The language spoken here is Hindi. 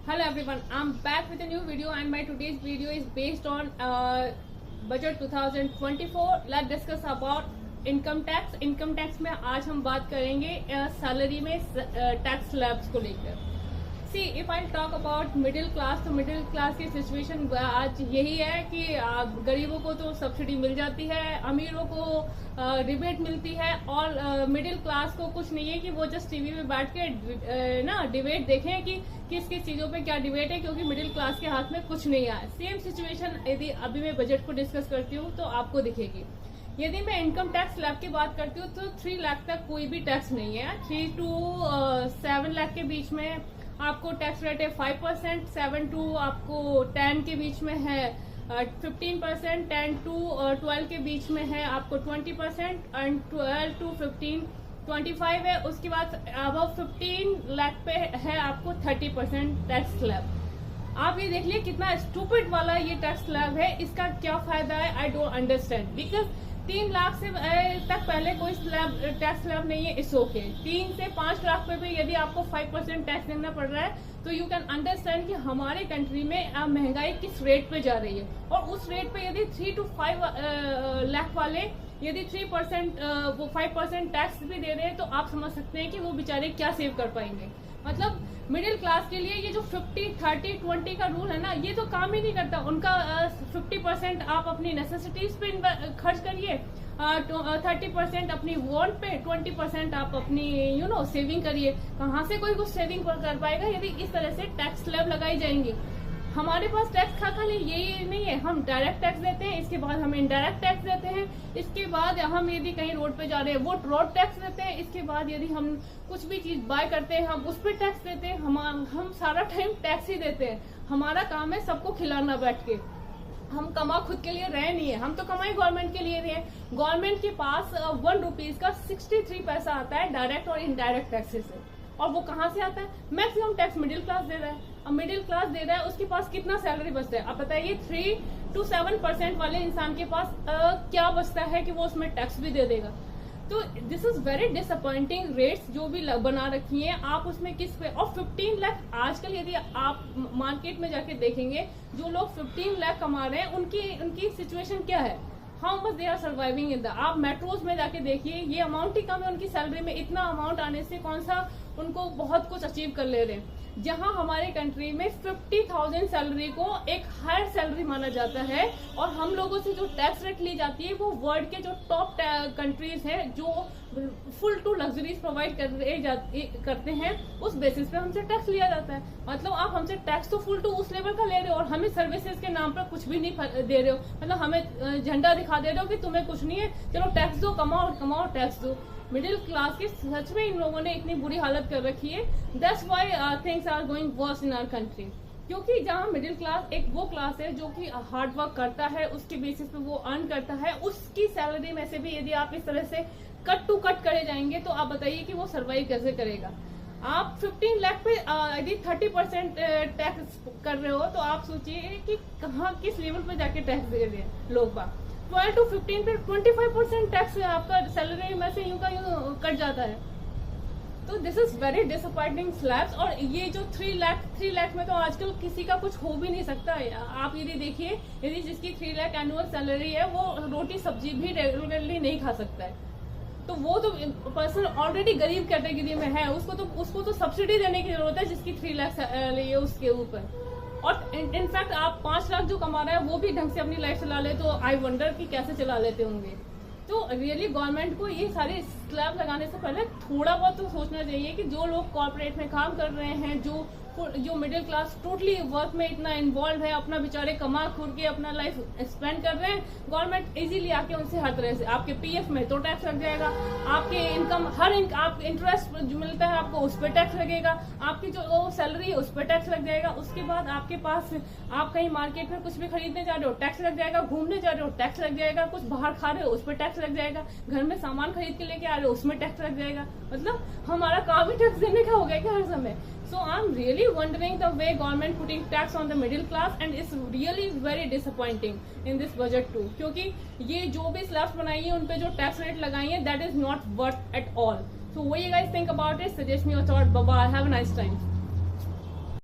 Hello everyone, I'm back with a new video and my today's video is based on budget 2024. Let's discuss about income tax. Income tax में आज हम बात करेंगे सैलरी में टैक्स स्लैब्स को लेकर। See if I talk about middle class, तो मिडिल क्लास की सिचुएशन आज यही है कि गरीबों को तो सब्सिडी मिल जाती है, अमीरों को रिबेट मिलती है, और मिडिल क्लास को कुछ नहीं है कि वो जस्ट टीवी पे बैठ के ना डिबेट देखें कि किस किस चीजों पे क्या डिबेट है, क्योंकि मिडिल क्लास के हाथ में कुछ नहीं आया। सेम सिचुएशन यदि अभी मैं बजट को डिस्कस करती हूँ तो आपको दिखेगी। यदि मैं इनकम टैक्स स्लैब की बात करती हूँ तो 3 लाख तक कोई भी टैक्स नहीं है। 3 to 7 लाख के बीच में आपको टैक्स रेट है 5%, 7 to आपको 10 के बीच में है 15%, 10 to 12 के बीच में है आपको 20%, एंड 12 to 15 25 है। उसके बाद अबव 15 लाख पे है आपको 30% टैक्स स्लैब। आप ये देख लिए कितना स्टूपिड वाला ये टैक्स स्लैब है। इसका क्या फायदा है, I don't understand. Because 3 lakh से तक पहले कोई टैक्स स्लैब नहीं है, इट्स ओके। 3 से 5 लाख पे भी यदि आपको 5% टैक्स देना पड़ रहा है तो यू कैन अंडरस्टैंड कि हमारे कंट्री में महंगाई किस रेट पे जा रही है। और उस रेट पे यदि 3 to 5 लाख वाले यदि 3% वो 5% टैक्स भी दे रहे हैं तो आप समझ सकते हैं कि वो बेचारे क्या सेव कर पाएंगे। मतलब मिडिल क्लास के लिए ये जो 50-30-20 का रूल है ना, ये तो काम ही नहीं करता। उनका 50% आप अपनी नेसेसिटीज पे खर्च करिए, 30% अपनी वॉन्ट पे, 20% आप अपनी सेविंग करिए। कहाँ से कोई कुछ सेविंग कर पाएगा यदि इस तरह से टैक्स स्लैब लगाई जाएंगी। हमारे पास टैक्स खाली यही नहीं है, हम डायरेक्ट टैक्स देते हैं, इसके बाद हम इनडायरेक्ट टैक्स देते हैं, इसके बाद हम यदि कहीं रोड पे जा रहे हैं वो रोड टैक्स देते हैं, इसके बाद यदि हम कुछ भी चीज बाय करते हैं हम उस पर टैक्स देते हैं। हम सारा टाइम टैक्स ही देते हैं। हमारा काम है सबको खिलाना बैठ के। हम कमा खुद के लिए रहे नहीं है, हम तो कमाई गवर्नमेंट के लिए रहे। गवर्नमेंट के पास 1 रुपीज का 63 पैसा आता है डायरेक्ट और इनडायरेक्ट टैक्सेस से। और वो कहाँ से आता है? मैक्सिमम टैक्स मिडिल क्लास दे रहा है। अब मिडिल क्लास दे रहा है, उसके पास कितना सैलरी बचता है? अब बताइए 3 to 7% वाले इंसान के पास क्या बचता है कि वो उसमें टैक्स भी दे देगा। तो this is very disappointing rates जो भी बना रखी हैं आप उसमें किस पे। और 15 लाख आजकल यदि आप मार्केट में जाके देखेंगे जो लोग 15 लाख कमा रहे हैं उनकी सिचुएशन क्या है, how much they are surviving in the. आप मेट्रोज में जाके देखिए, ये अमाउंट ही कम है उनकी सैलरी में। इतना अमाउंट आने से कौन सा उनको बहुत कुछ अचीव कर ले रहे हैं। जहां हमारे कंट्री में 50,000 सैलरी को एक हायर सैलरी माना जाता है, और हम लोगों से जो टैक्स रेट ली जाती है वो वर्ल्ड के जो टॉप कंट्रीज है जो फुल टू लग्जरीज प्रोवाइड करते हैं उस बेसिस पे हमसे टैक्स लिया जाता है। मतलब आप हमसे टैक्स तो फुल टू उस लेवल का ले रहे हो और हमें सर्विसेज के नाम पर कुछ भी नहीं दे रहे हो। मतलब हमें झंडा दिखा दे रहे हो कि तुम्हें कुछ नहीं है, चलो टैक्स दो, कमाओ टैक्स दो। मिडिल क्लास की सच में इन लोगों ने इतनी बुरी हालत कर रखी है। That's why things are going worse in our country. क्योंकि जहाँ मिडिल क्लास एक वो क्लास है जो कि हार्ड वर्क करता है, उसके बेसिस पे वो अर्न करता है, उसकी सैलरी में से भी यदि आप इस तरह से कट टू कट करे जाएंगे तो आप बताइए कि वो सर्वाइव कैसे करेगा। आप 15 लाख पे यदि 30% टैक्स कर रहे हो तो आप सोचिए कि कहाँ किस लेवल पे जाके टैक्स दे रहे हैं लोग बाग। 12 to 15 पे 25% टैक्स आपका सैलरी में से यूं का यूं कट जाता है। तो this is very disappointing slabs. और ये जो 3 लाख में तो आजकल किसी का कुछ हो भी नहीं सकता। आप यदि देखिए, यदि जिसकी 3 लाख एनुअल सैलरी है वो रोटी सब्जी भी रेगुलरली नहीं खा सकता है। तो वो तो पर्सन ऑलरेडी गरीब कैटेगरी में है, उसको तो सब्सिडी देने की जरूरत है जिसकी 3 लाख सैलरी है उसके ऊपर। और इनफैक्ट आप 5 लाख जो कमा रहे हैं वो भी ढंग से अपनी लाइफ चला ले तो आई वंडर कि कैसे चला लेते होंगे। तो रियली गवर्नमेंट को ये सारे स्लैब लगाने से पहले थोड़ा बहुत तो सोचना चाहिए कि जो लोग कॉर्पोरेट में काम कर रहे हैं, जो मिडिल क्लास टोटली वर्क में इतना इन्वॉल्व है, अपना बेचारे कमा खुर के अपना लाइफ स्पेंड कर रहे हैं, गवर्नमेंट इजीली आके उनसे हर तरह से आपके पीएफ में तो टैक्स लग जाएगा, आपके इनकम आप इंटरेस्ट जो मिलता है आपको उस पर टैक्स लगेगा, आपकी जो सैलरी है उस पर टैक्स लग जाएगा। उसके बाद आपके पास आप कहीं मार्केट में कुछ भी खरीदने जा रहे हो टैक्स लग जाएगा, घूमने जा रहे हो टैक्स लग जाएगा, कुछ बाहर खा रहे हो उस पर टैक्स लग जाएगा, घर में सामान खरीद के लेके आ रहे हो उसमें टैक्स लग जाएगा। मतलब हमारा काम ही टैक्स देने का हो गया क्या हर समय। So I'm really wondering the way government putting tax on the middle class and it's really very disappointing in this budget too. क्योंकि ये जो भी स्लैब्स बनाई है उन पे जो टैक्स रेट लगाई है that is not worth at all. So what you guys think about it? Suggest me your thought. Bye bye. Have a nice time.